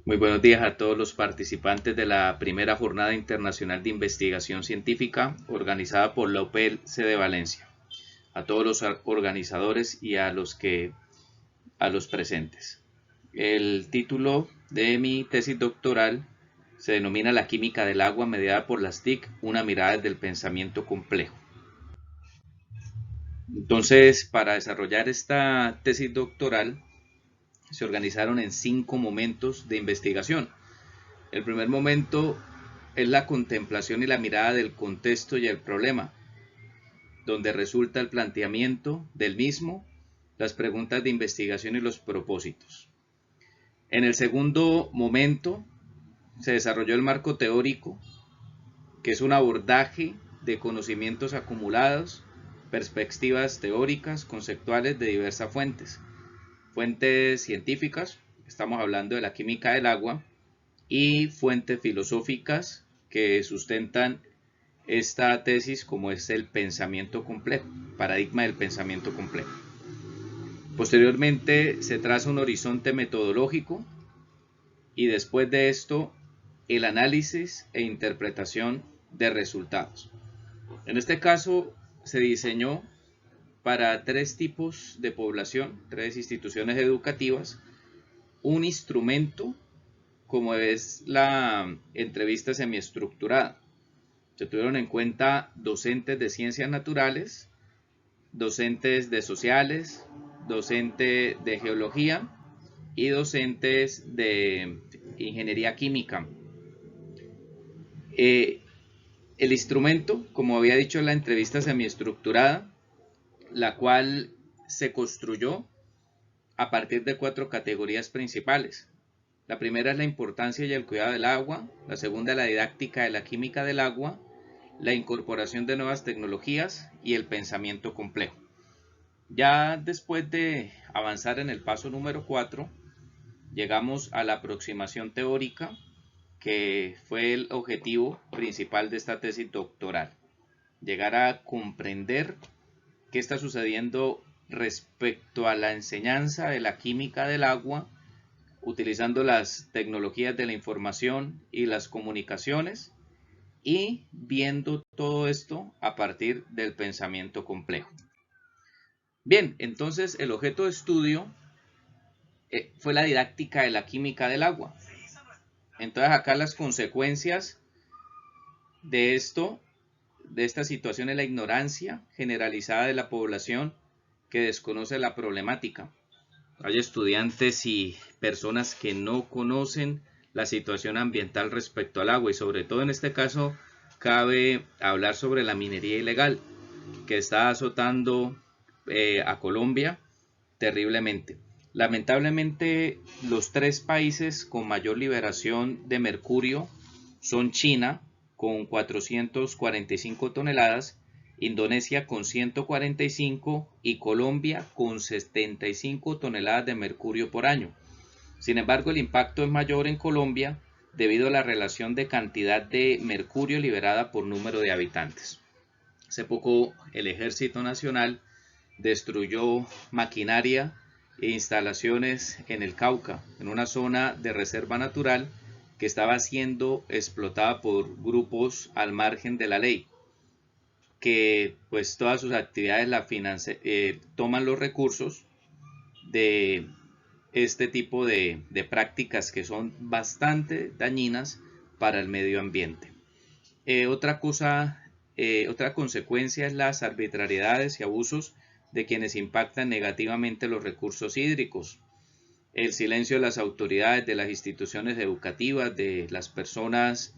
Muy buenos días a todos los participantes de la primera jornada internacional de investigación científica organizada por la UPL-C de Valencia, a todos los organizadores y a los presentes. El título de mi tesis doctoral se denomina La química del agua mediada por las TIC, una mirada desde el pensamiento complejo. Entonces, para desarrollar esta tesis doctoral, se organizaron en 5 momentos de investigación. El primer momento es la contemplación y la mirada del contexto y el problema, donde resulta el planteamiento del mismo, las preguntas de investigación y los propósitos. En el segundo momento se desarrolló el marco teórico, que es un abordaje de conocimientos acumulados, perspectivas teóricas, conceptuales de diversas fuentes. Fuentes científicas, estamos hablando de la química del agua, y fuentes filosóficas que sustentan esta tesis, como es el pensamiento complejo, paradigma del pensamiento complejo. Posteriormente se traza un horizonte metodológico y después de esto el análisis e interpretación de resultados. En este caso se diseñó para 3 tipos de población, 3 instituciones educativas, un instrumento como es la entrevista semiestructurada. Se tuvieron en cuenta docentes de ciencias naturales, docentes de sociales, docentes de geología y docentes de ingeniería química. El instrumento, como había dicho en la entrevista semiestructurada, la cual se construyó a partir de 4 categorías principales. La primera es la importancia y el cuidado del agua, la segunda la didáctica de la química del agua, la incorporación de nuevas tecnologías y el pensamiento complejo. Ya después de avanzar en el paso número 4, llegamos a la aproximación teórica, que fue el objetivo principal de esta tesis doctoral. Llegar a comprender qué está sucediendo respecto a la enseñanza de la química del agua, utilizando las tecnologías de la información y las comunicaciones, y viendo todo esto a partir del pensamiento complejo. Bien, entonces el objeto de estudio fue la didáctica de la química del agua. Entonces acá las consecuencias de esto, de esta situación, es la ignorancia generalizada de la población que desconoce la problemática. Hay estudiantes y personas que no conocen la situación ambiental respecto al agua, y sobre todo en este caso cabe hablar sobre la minería ilegal que está azotando a Colombia terriblemente. Lamentablemente, los 3 países con mayor liberación de mercurio son China con 445 toneladas, Indonesia con 145 y Colombia con 75 toneladas de mercurio por año. Sin embargo, el impacto es mayor en Colombia debido a la relación de cantidad de mercurio liberada por número de habitantes. Hace poco el Ejército Nacional destruyó maquinaria e instalaciones en el Cauca, en una zona de reserva natural que estaba siendo explotada por grupos al margen de la ley, que pues todas sus actividades toman los recursos de este tipo de prácticas que son bastante dañinas para el medio ambiente. Otra consecuencia es las arbitrariedades y abusos de quienes impactan negativamente los recursos hídricos. El silencio de las autoridades, de las instituciones educativas, de las personas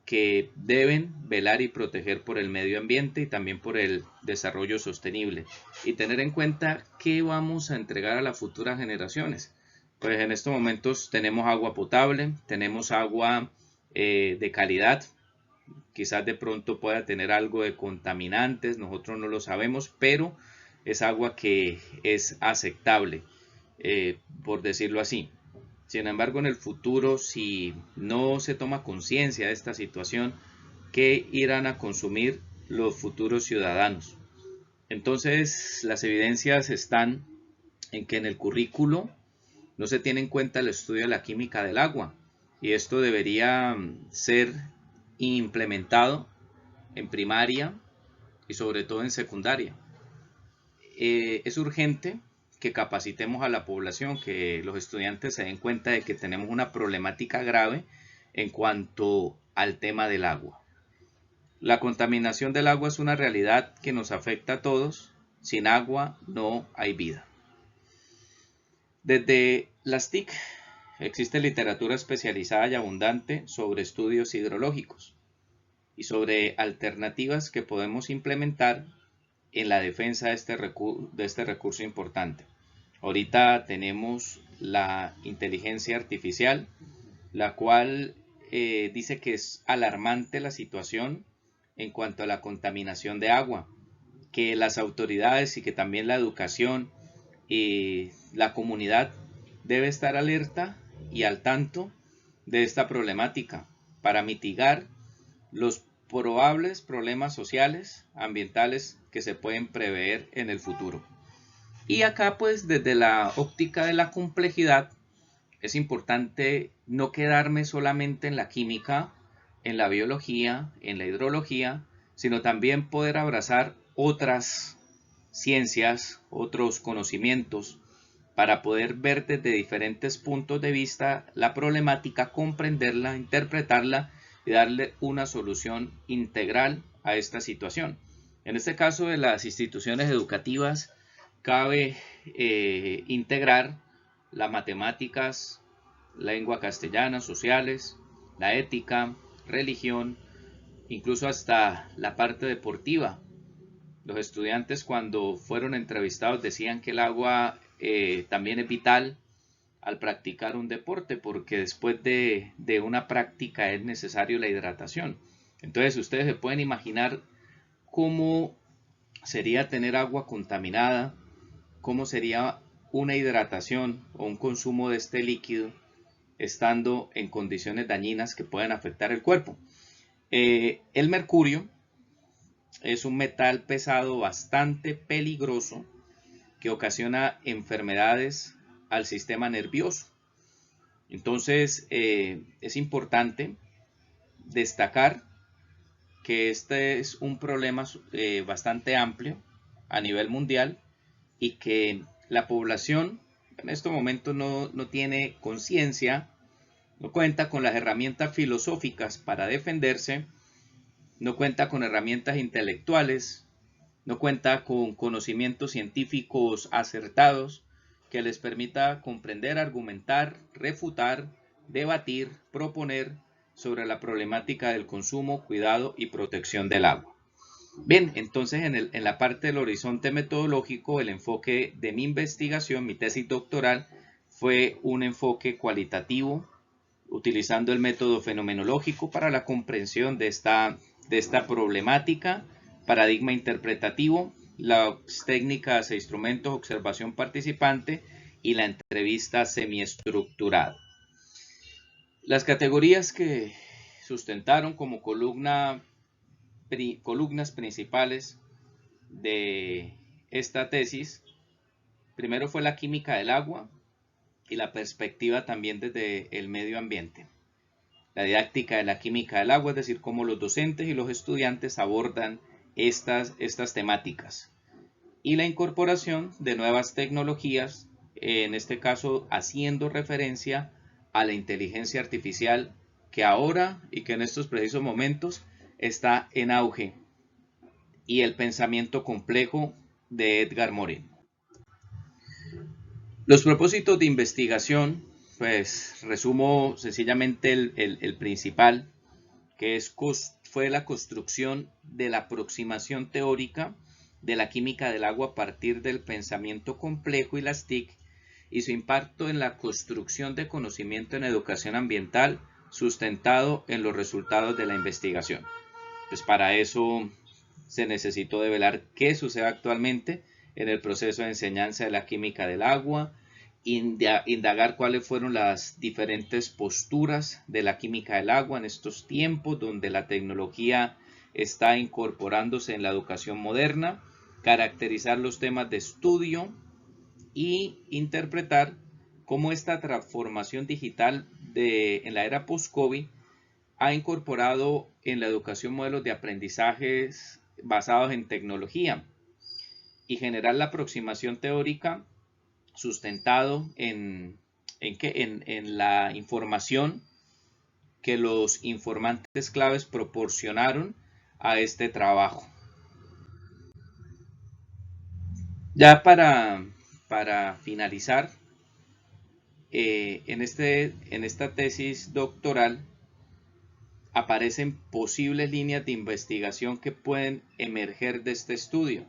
que deben velar y proteger por el medio ambiente y también por el desarrollo sostenible. Y tener en cuenta qué vamos a entregar a las futuras generaciones. Pues en estos momentos tenemos agua potable, tenemos agua de calidad. Quizás de pronto pueda tener algo de contaminantes, nosotros no lo sabemos, pero es agua que es aceptable, por decirlo así. Sin embargo, en el futuro, si no se toma conciencia de esta situación, ¿qué irán a consumir los futuros ciudadanos? Entonces, las evidencias están en que en el currículo no se tiene en cuenta el estudio de la química del agua. y esto debería ser implementado en primaria y sobre todo en secundaria. Es urgente que capacitemos a la población, que los estudiantes se den cuenta de que tenemos una problemática grave en cuanto al tema del agua. La contaminación del agua es una realidad que nos afecta a todos. Sin agua no hay vida. Desde las TIC existe literatura especializada y abundante sobre estudios hidrológicos y sobre alternativas que podemos implementar en la defensa de este recurso importante. Ahorita tenemos la inteligencia artificial, la cual dice que es alarmante la situación en cuanto a la contaminación de agua, que las autoridades y que también la educación y la comunidad debe estar alerta y al tanto de esta problemática para mitigar los probables problemas sociales, ambientales que se pueden prever en el futuro. Y acá pues desde la óptica de la complejidad es importante no quedarme solamente en la química, en la biología, en la hidrología, sino también poder abrazar otras ciencias, otros conocimientos, para poder ver desde diferentes puntos de vista la problemática, comprenderla, interpretarla y darle una solución integral a esta situación. En este caso de las instituciones educativas, cabe integrar las matemáticas, lengua castellana, sociales, la ética, religión, incluso hasta la parte deportiva. Los estudiantes cuando fueron entrevistados decían que el agua también es vital al practicar un deporte, porque después de una práctica es necesario la hidratación. Entonces ustedes se pueden imaginar cómo sería tener agua contaminada, cómo sería una hidratación o un consumo de este líquido estando en condiciones dañinas que pueden afectar el cuerpo. El mercurio es un metal pesado bastante peligroso que ocasiona enfermedades al sistema nervioso. Entonces es importante destacar que este es un problema bastante amplio a nivel mundial y que la población en este momento no tiene conciencia, no cuenta con las herramientas filosóficas para defenderse, no cuenta con herramientas intelectuales, no cuenta con conocimientos científicos acertados que les permita comprender, argumentar, refutar, debatir, proponer sobre la problemática del consumo, cuidado y protección del agua. Bien, entonces en la parte del horizonte metodológico, el enfoque de mi investigación, mi tesis doctoral, fue un enfoque cualitativo, utilizando el método fenomenológico para la comprensión de esta problemática, paradigma interpretativo, las técnicas e instrumentos, observación participante y la entrevista semiestructurada. Las categorías que sustentaron como columnas principales de esta tesis, primero fue la química del agua y la perspectiva también desde el medio ambiente. La didáctica de la química del agua, es decir, cómo los docentes y los estudiantes abordan estas temáticas. Y la incorporación de nuevas tecnologías, en este caso haciendo referencia a la inteligencia artificial que ahora y que en estos precisos momentos está en auge, y el pensamiento complejo de Edgar Morin. Los propósitos de investigación, pues resumo sencillamente el principal, que fue la construcción de la aproximación teórica de la química del agua a partir del pensamiento complejo y las TIC, y su impacto en la construcción de conocimiento en educación ambiental sustentado en los resultados de la investigación. Pues para eso se necesitó develar qué sucede actualmente en el proceso de enseñanza de la química del agua, indagar cuáles fueron las diferentes posturas de la química del agua en estos tiempos donde la tecnología está incorporándose en la educación moderna, caracterizar los temas de estudio y interpretar cómo esta transformación digital en la era post-COVID ha incorporado en la educación modelos de aprendizajes basados en tecnología y generar la aproximación teórica sustentado en la información que los informantes claves proporcionaron a este trabajo. Ya para finalizar, en esta tesis doctoral aparecen posibles líneas de investigación que pueden emerger de este estudio.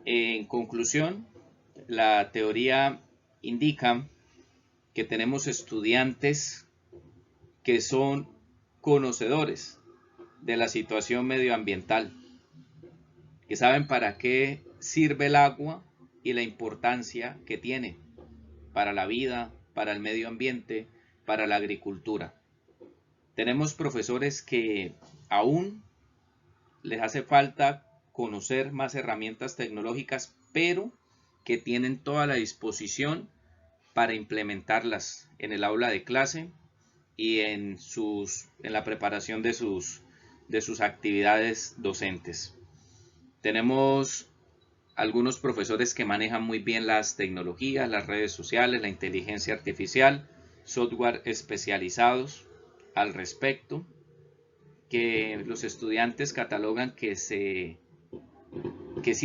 En conclusión, la teoría indica que tenemos estudiantes que son conocedores de la situación medioambiental, que saben para qué sirve el agua y la importancia que tiene para la vida, para el medio ambiente, para la agricultura. Tenemos profesores que aún les hace falta conocer más herramientas tecnológicas, pero que tienen toda la disposición para implementarlas en el aula de clase y en la preparación de sus actividades docentes. Tenemos algunos profesores que manejan muy bien las tecnologías, las redes sociales, la inteligencia artificial, software especializados al respecto, que los estudiantes catalogan que sí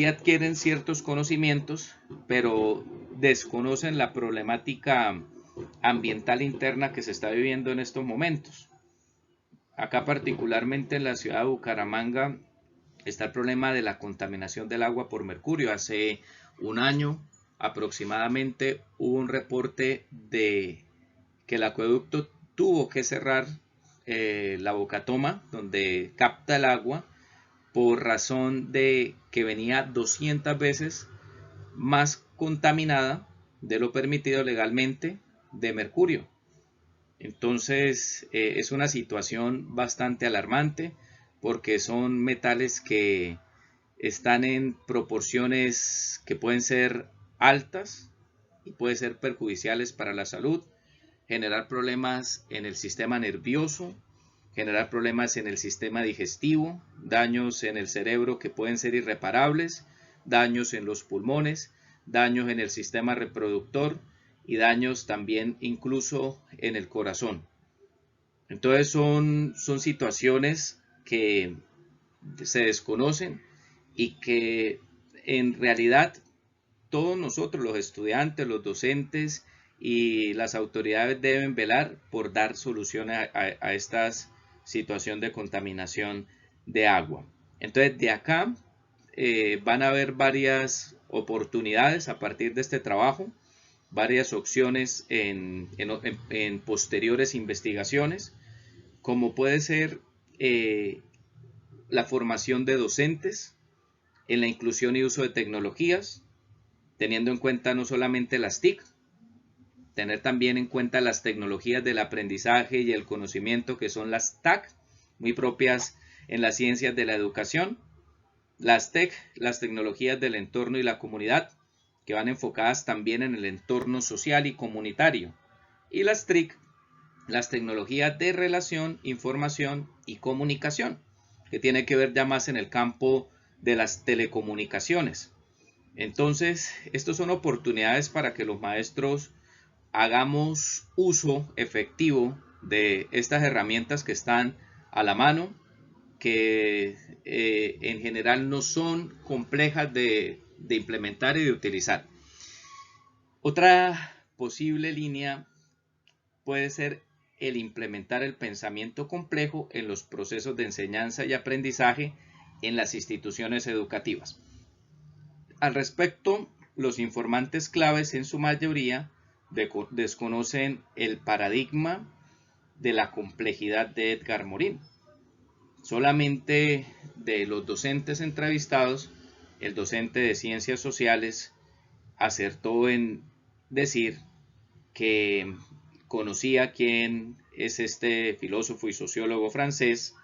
adquieren ciertos conocimientos, pero desconocen la problemática ambiental interna que se está viviendo en estos momentos. Acá particularmente en la ciudad de Bucaramanga está el problema de la contaminación del agua por mercurio. Hace un año aproximadamente hubo un reporte de que el acueducto tuvo que cerrar la bocatoma donde capta el agua por razón de que venía 200 veces más contaminada de lo permitido legalmente de mercurio. Entonces es una situación bastante alarmante porque son metales que están en proporciones que pueden ser altas y pueden ser perjudiciales para la salud, generar problemas en el sistema nervioso, generar problemas en el sistema digestivo, daños en el cerebro que pueden ser irreparables, daños en los pulmones, daños en el sistema reproductor y daños también incluso en el corazón. Entonces son situaciones que se desconocen y que en realidad todos nosotros, los estudiantes, los docentes y las autoridades deben velar por dar soluciones a esta situación de contaminación de agua. Entonces de acá van a haber varias oportunidades a partir de este trabajo, varias opciones en posteriores investigaciones, como puede ser la formación de docentes en la inclusión y uso de tecnologías, teniendo en cuenta no solamente las TIC, tener también en cuenta las tecnologías del aprendizaje y el conocimiento que son las TAC, muy propias en las ciencias de la educación, las TEC, las tecnologías del entorno y la comunidad, que van enfocadas también en el entorno social y comunitario, y las TRIC, las tecnologías de relación, información y comunicación, que tiene que ver ya más en el campo de las telecomunicaciones. Entonces, estas son oportunidades para que los maestros hagamos uso efectivo de estas herramientas que están a la mano, que en general no son complejas de implementar y de utilizar. Otra posible línea puede ser el implementar el pensamiento complejo en los procesos de enseñanza y aprendizaje en las instituciones educativas. Al respecto, los informantes claves en su mayoría desconocen el paradigma de la complejidad de Edgar Morin. Solamente de los docentes entrevistados, el docente de ciencias sociales acertó en decir que conocía quién es este filósofo y sociólogo francés,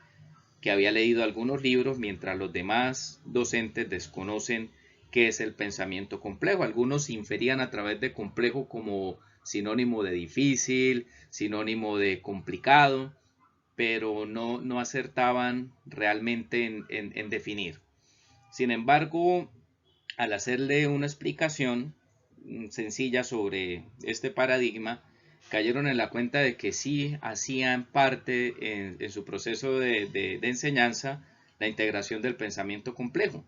que había leído algunos libros, mientras los demás docentes desconocen qué es el pensamiento complejo. Algunos inferían a través de complejo como sinónimo de difícil, sinónimo de complicado, pero no acertaban realmente en definir. Sin embargo, al hacerle una explicación sencilla sobre este paradigma, cayeron en la cuenta de que sí hacían parte en su proceso de enseñanza la integración del pensamiento complejo.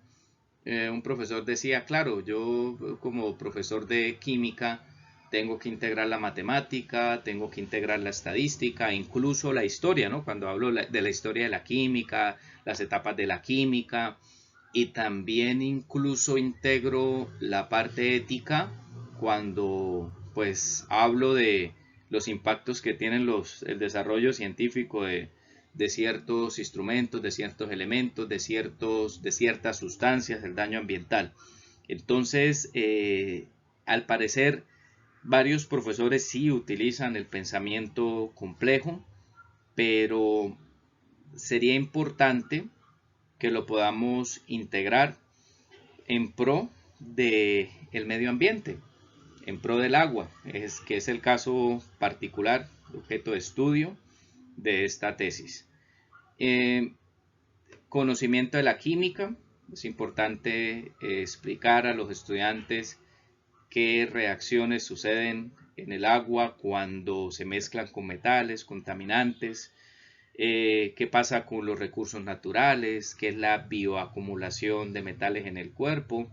Un profesor decía, claro, yo como profesor de química tengo que integrar la matemática, tengo que integrar la estadística, incluso la historia, ¿no? Cuando hablo de la historia de la química, las etapas de la química, y también incluso integro la parte ética cuando pues hablo de los impactos que tienen el desarrollo científico de ciertos instrumentos, de ciertos elementos, de ciertas sustancias, el daño ambiental. Entonces, al parecer, varios profesores sí utilizan el pensamiento complejo, pero sería importante que lo podamos integrar en pro del medio ambiente, en pro del agua, que es el caso particular, objeto de estudio de esta tesis. Conocimiento de la química. Es importante explicar a los estudiantes qué reacciones suceden en el agua cuando se mezclan con metales, contaminantes, qué pasa con los recursos naturales, qué es la bioacumulación de metales en el cuerpo,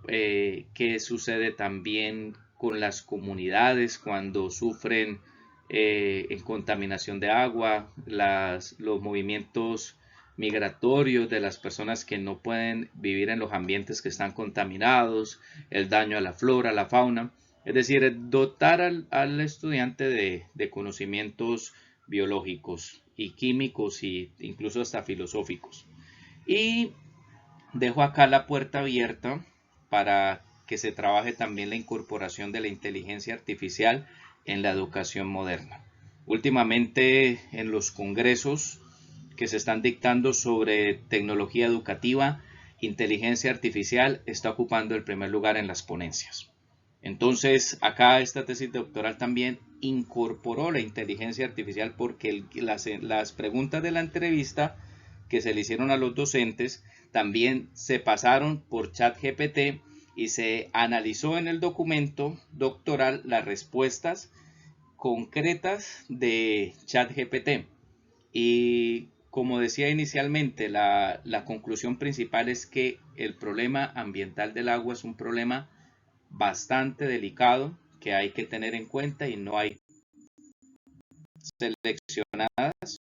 qué sucede también con las comunidades cuando sufren en contaminación de agua, los movimientos migratorios de las personas que no pueden vivir en los ambientes que están contaminados, el daño a la flora, a la fauna. Es decir, dotar al estudiante de conocimientos biológicos y químicos e incluso hasta filosóficos. Y dejo acá la puerta abierta para que se trabaje también la incorporación de la inteligencia artificial en la educación moderna. Últimamente en los congresos que se están dictando sobre tecnología educativa, inteligencia artificial está ocupando el primer lugar en las ponencias. Entonces, acá esta tesis doctoral también incorporó la inteligencia artificial porque las preguntas de la entrevista que se le hicieron a los docentes también se pasaron por ChatGPT y se analizó en el documento doctoral las respuestas concretas de ChatGPT. Y como decía inicialmente, la conclusión principal es que el problema ambiental del agua es un problema bastante delicado que hay que tener en cuenta y no hay seleccionadas.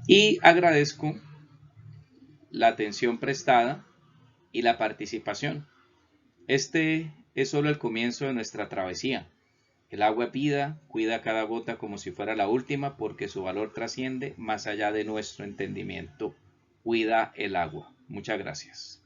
Y agradezco la atención prestada y la participación. Este es solo el comienzo de nuestra travesía. El agua es vida, cuida cada gota como si fuera la última porque su valor trasciende más allá de nuestro entendimiento. Cuida el agua. Muchas gracias.